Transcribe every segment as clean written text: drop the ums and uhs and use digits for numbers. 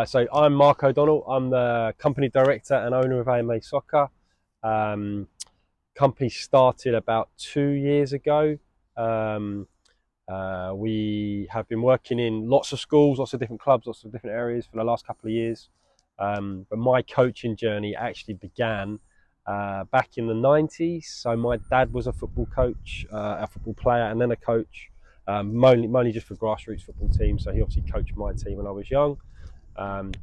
So I'm Mark O'Donnell. I'm the company director and owner of AMA Soccer. Company started about 2 years ago. We have been working in lots of schools, lots of different clubs, lots of different areas for the last couple of years. But my coaching journey actually began back in the 90s. So my dad was a football coach, a football player, and then a coach, mainly just for grassroots football teams. So he obviously coached my team when I was young. And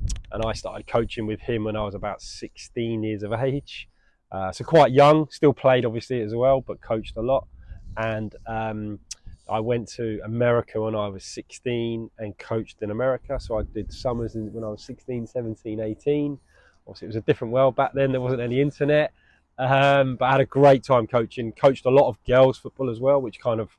I started coaching with him when I was about 16 years of age. So quite young, still played obviously as well, but coached a lot. And I went to America when I was 16 and coached in America. So I did summers when I was 16, 17, 18. Obviously it was a different world back then. There wasn't any internet. But I had a great time coaching. Coached a lot of girls football as well, which kind of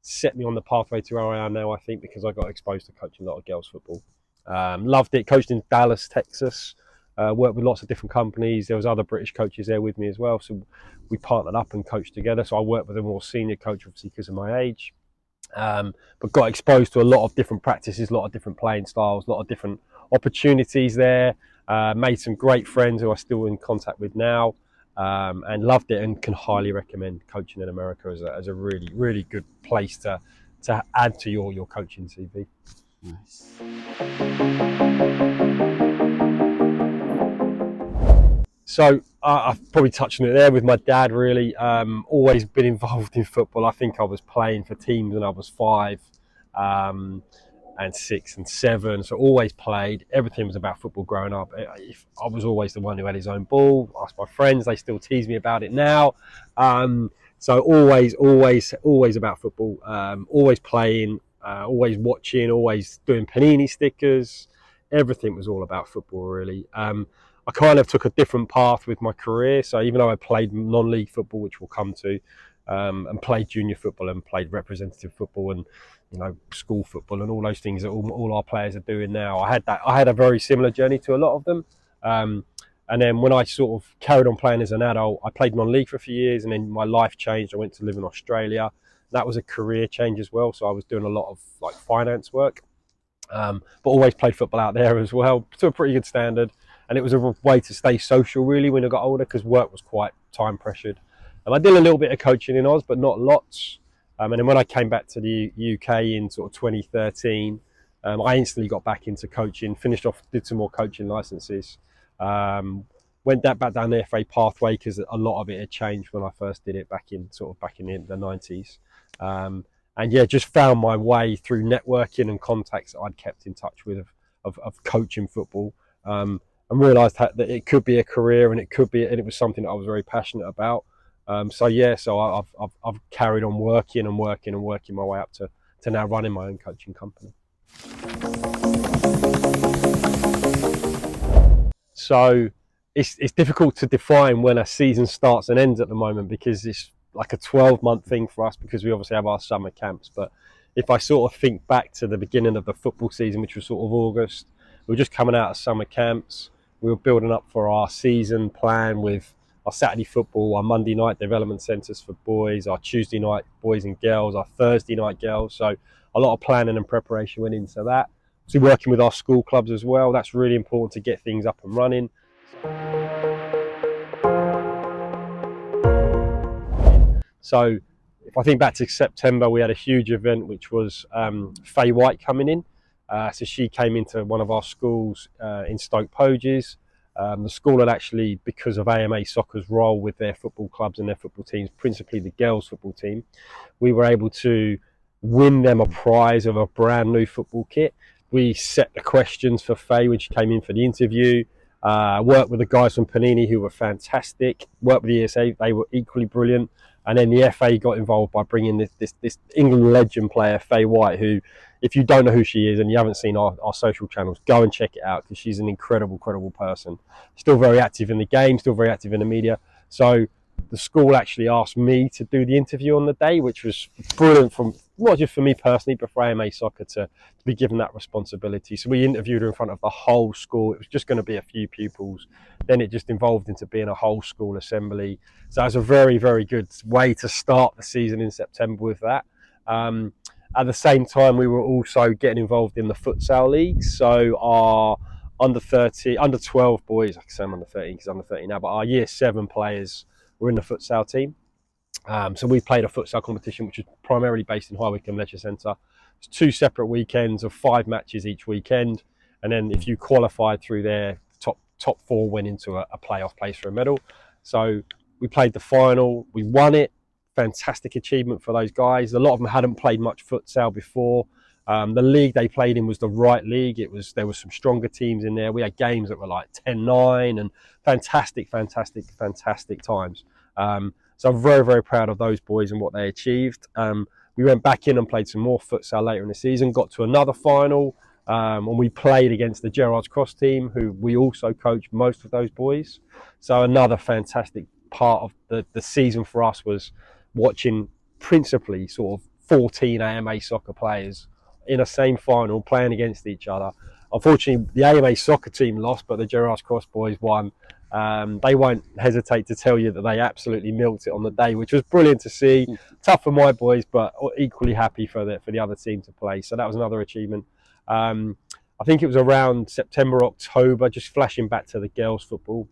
set me on the pathway to where I am now, I think, because I got exposed to coaching a lot of girls football. Loved it. Coached in Dallas, Texas. Worked with lots of different companies. There was other British coaches there with me as well. So we partnered up and coached together. So I worked with a more senior coach, obviously, because of my age. But got exposed to a lot of different practices, a lot of different playing styles, a lot of different opportunities there. Made some great friends who I'm still in contact with now. And loved it, and can highly recommend coaching in America as a really, really good place to add to your coaching CV. Nice. So I've probably touched on it there with my dad, really. Always been involved in football. I think I was playing for teams when I was 5 and 6 and 7. So always played. Everything was about football growing up. I was always the one who had his own ball. Asked my friends. They still tease me about it now. So always about football. Always playing. Always watching. Always doing panini stickers. Everything was all about football, really. I kind of took a different path with my career. So even though I played non-league football, which we'll come to, and played junior football and played representative football and school football and all those things that all our players are doing now, I had a very similar journey to a lot of them. And then when I sort of carried on playing as an adult, I played non-league for a few years, and then my life changed. I went to live in Australia. That was a career change as well. So I was doing a lot of finance work, but always played football out there as well, to a pretty good standard. And it was a way to stay social, really, when I got older, because work was quite time pressured. And I did a little bit of coaching in Oz, but not lots. And then when I came back to the UK in sort of 2013, I instantly got back into coaching, finished off, did some more coaching licenses. Went back down the FA pathway because a lot of it had changed when I first did it back in the 90s. And yeah, just found my way through networking and contacts that I'd kept in touch with of coaching football. And realised that it could be a career, and it was something that I was very passionate about. So I've carried on working my way up to now running my own coaching company. So it's difficult to define when a season starts and ends at the moment, because it's like a 12-month thing for us, because we obviously have our summer camps. But if I sort of think back to the beginning of the football season, which was sort of August, we were just coming out of summer camps. We were building up for our season plan with our Saturday football, our Monday night development centres for boys, our Tuesday night boys and girls, our Thursday night girls. So a lot of planning and preparation went into that. So working with our school clubs as well. That's really important to get things up and running. So if I think back to September, we had a huge event, which was FAYE coming in. So she came into one of our schools in STOKE POGES. The school had actually, because of AMA Soccer's role with their football clubs and their football teams, principally the girls' football team, we were able to win them a prize of a brand new football kit. We set the questions for FAYE when she came in for the interview. Worked with the guys from Panini, who were fantastic. Worked with the ESA, they were equally brilliant. And then the FA got involved by bringing this England legend player, Faye White, who, if you don't know who she is and you haven't seen our social channels, go and check it out, because she's an incredible person. Still very active in the game, still very active in the media. So the school actually asked me to do the interview on the day, which was brilliant, from not just for me personally, but for AMA Soccer to be given that responsibility. So we interviewed her in front of the whole school. It was just going to be a few pupils. Then it just evolved into being a whole school assembly. So that was a very, very good way to start the season in September with that. At the same time, we were also getting involved in the futsal leagues. So our under 30, under 12 boys. I can say I'm under 13 because I'm under 30 now, but our year 7 players were in the futsal team. So we played a futsal competition which was primarily based in High Wycombe Leisure Centre. It's 2 separate weekends of 5 matches each weekend, and then if you qualified through there, top 4 went into a playoff place for a medal. So we played the final, we won it. Fantastic achievement for those guys. A lot of them hadn't played much futsal before. The league they played in was the right league. There was some stronger teams in there. We had games that were like 10-9 and fantastic times. So I'm very, very proud of those boys and what they achieved. We went back in and played some more futsal later in the season, got to another final, and we played against the Gerrards Cross team, who we also coached most of those boys. So another fantastic part of the season for us was watching principally sort of 14 AMA soccer players in a same final playing against each other. Unfortunately, the AMA soccer team lost, but the Gerrards Cross boys won. They won't hesitate to tell you that they absolutely milked it on the day, which was brilliant to see. Tough for my boys, but equally happy for the other team to play. So that was another achievement. I think it was around September, October, just flashing back to the girls' football,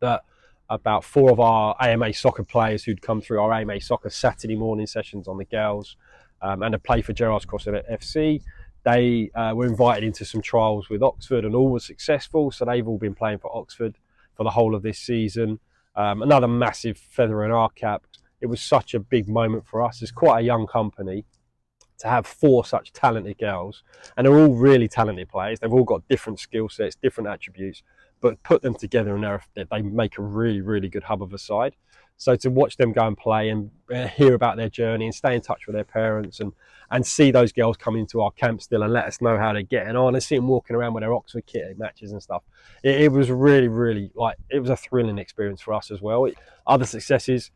that about 4 of our AMA soccer players who'd come through our AMA soccer Saturday morning sessions on the girls and to play for Gerrards Cross FC. They were invited into some trials with Oxford and all was successful. So they've all been playing for Oxford for the whole of this season. Another massive feather in our cap. It was such a big moment for us. It's quite a young company to have 4 such talented girls, and they're all really talented players. They've all got different skill sets, different attributes, but put them together and they make a really, really good hub of a side. So to watch them go and play and hear about their journey and stay in touch with their parents and see those girls come into our camp still and let us know how they're getting on and see them walking around with their Oxford kit at matches and stuff. It was really, really, it was a thrilling experience for us as well. Other successes,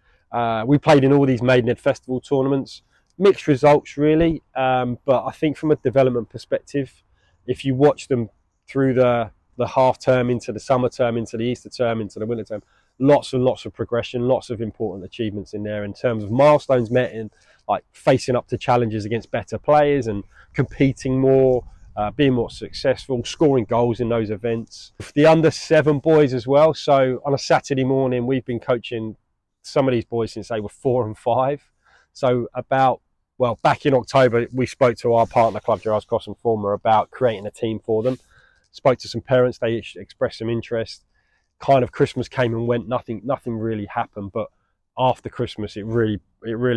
we played in all these Maidenhead Festival tournaments. Mixed results really, but I think from a development perspective, if you watch them through the half term into the summer term, into the Easter term, into the winter term, lots and lots of progression, lots of important achievements in there in terms of milestones met in like facing up to challenges against better players and competing more, being more successful, scoring goals in those events. The under 7 boys as well. So on a Saturday morning, we've been coaching some of these boys since they were 4 and 5. So back in October, we spoke to our partner club, Gerrards Cross and Former, about creating a team for them. Spoke to some parents, they expressed some interest. Kind of Christmas came and went, nothing really happened. But after Christmas, it really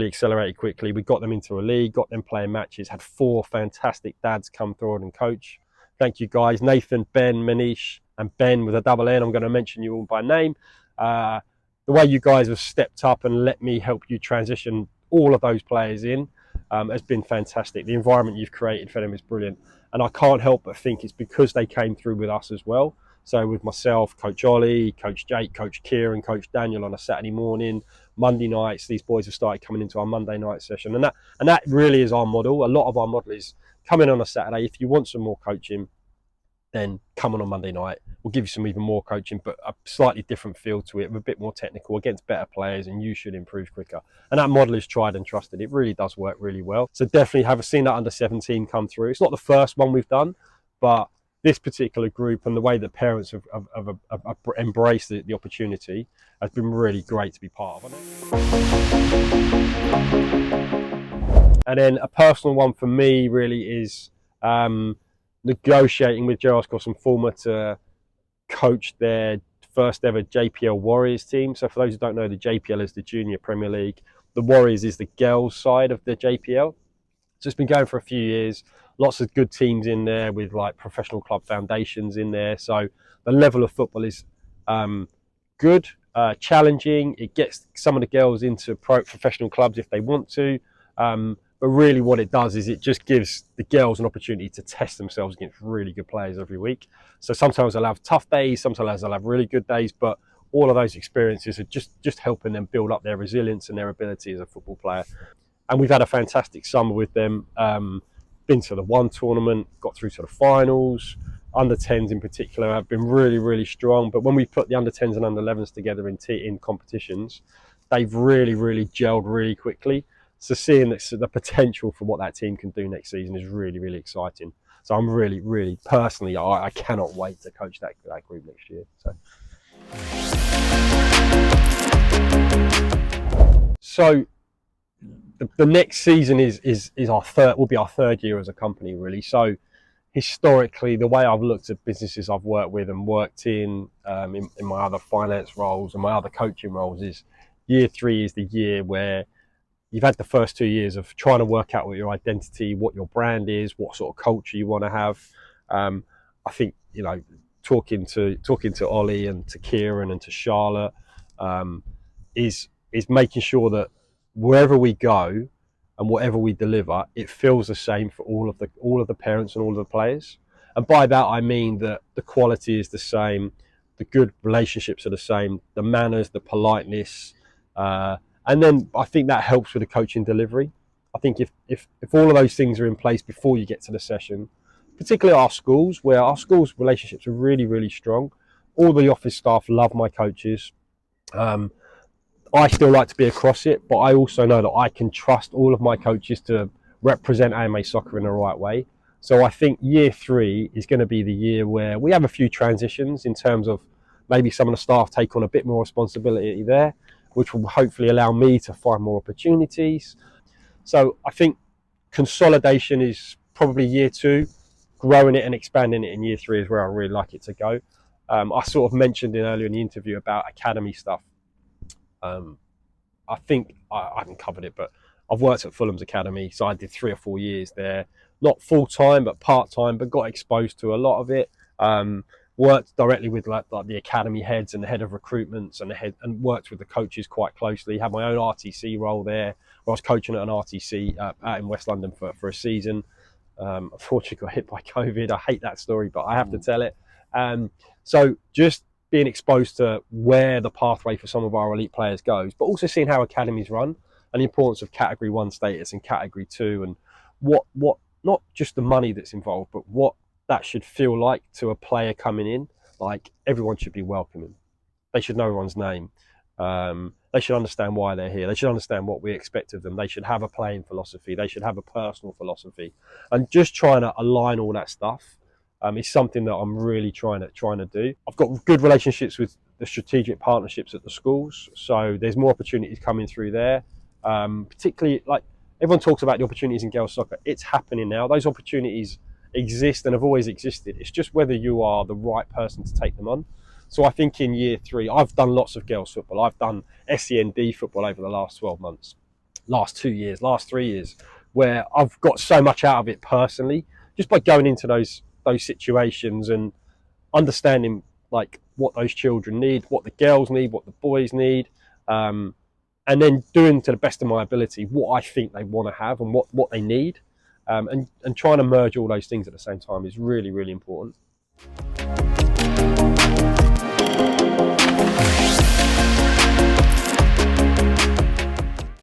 accelerated quickly. We got them into a league, got them playing matches, had 4 fantastic dads come through and coach. Thank you guys, Nathan, Ben, Manish, and Ben with a double N. I'm going to mention you all by name. The way you guys have stepped up and let me help you transition all of those players in has been fantastic. The environment you've created for them is brilliant. And I can't help but think it's because they came through with us as well. So with myself, Coach Ollie, Coach Jake, Coach Kieran, Coach Daniel on a Saturday morning, Monday nights, these boys have started coming into our Monday night session. And that really is our model. A lot of our model is come in on a Saturday. If you want some more coaching, then come on Monday night. We'll give you some even more coaching, but a slightly different feel to it, a bit more technical against better players, and you should improve quicker. And that model is tried and trusted. It really does work really well. So definitely have seen that under 17 come through. It's not the first one we've done, but this particular group and the way that parents have embraced the opportunity has been really great to be part of. And then a personal one for me really is negotiating with Gerrards Cross and Fulmer to coach their first ever JPL Warriors team. So for those who don't know, the JPL is the Junior Premier League. The Warriors is the girls' side of the JPL. So it's been going for a few years. Lots of good teams in there with like professional club foundations in there. So the level of football is good, challenging. It gets some of the girls into professional clubs if they want to. But really what it does is it just gives the girls an opportunity to test themselves against really good players every week. So sometimes they'll have tough days, sometimes they'll have really good days, but all of those experiences are just helping them build up their resilience and their ability as a football player. And we've had a fantastic summer with them. Been to the one tournament, got through to the finals. Under 10s in particular have been really, really strong. But when we put the under 10s and under 11s together in competitions, they've really, really gelled really quickly. So seeing the potential for what that team can do next season is really, really exciting. So I'm really personally, I cannot wait to coach that group next year. So the next season is our will be our third year as a company, really. So historically, the way I've looked at businesses I've worked with and worked in my other finance roles and my other coaching roles, is year 3 is the year where you've had the first 2 years of trying to work out what your identity, what your brand is, what sort of culture you want to have. I think, talking to Ollie and to Kieran and to Charlotte, is making sure that wherever we go and whatever we deliver, it feels the same for all of the parents and all of the players. And by that I mean that the quality is the same, the good relationships are the same, the manners, the politeness, and then I think that helps with the coaching delivery. I think if all of those things are in place before you get to the session, particularly our schools, where our schools relationships are really strong, all the office staff love my coaches. I still like to be across it, but I also know that I can trust all of my coaches to represent AMA soccer in the right way. So I think year 3 is going to be the year where we have a few transitions in terms of maybe some of the staff take on a bit more responsibility there, which will hopefully allow me to find more opportunities. So I think consolidation is probably year 2. Growing it and expanding it in year 3 is where I really like it to go. I sort of mentioned earlier in the interview about academy stuff. I think I haven't covered it, but I've worked at Fulham's academy, so I did 3 or 4 years there, not full time but part time, but got exposed to a lot of it. Worked directly with like the academy heads and the head of recruitments and worked with the coaches quite closely. Had my own RTC role there, where I was coaching at an RTC out in West London for a season. Unfortunately got hit by COVID. I hate that story, but I have to tell it. So just being exposed to where the pathway for some of our elite players goes, but also seeing how academies run and the importance of category 1 status and category 2, and what not just the money that's involved, but what that should feel like to a player coming in. Like, everyone should be welcoming. They should know everyone's name. They should understand why they're here. They should understand what we expect of them. They should have a playing philosophy. They should have a personal philosophy. And just trying to align all that stuff is something that I'm really trying to do. I've got good relationships with the strategic partnerships at the schools, so there's more opportunities coming through there. Particularly, like, everyone talks about the opportunities in girls soccer. It's happening now. Those opportunities exist and have always existed. It's just whether you are the right person to take them on. So I think in year 3, I've done lots of girls football. I've done SEND football over the last 12 months, last 2 years, last 3 years, where I've got so much out of it personally, just by going into those situations and understanding like what those children need, what the girls need, what the boys need, and then doing to the best of my ability what I think they want to have and what they need, and trying to merge all those things at the same time is really important.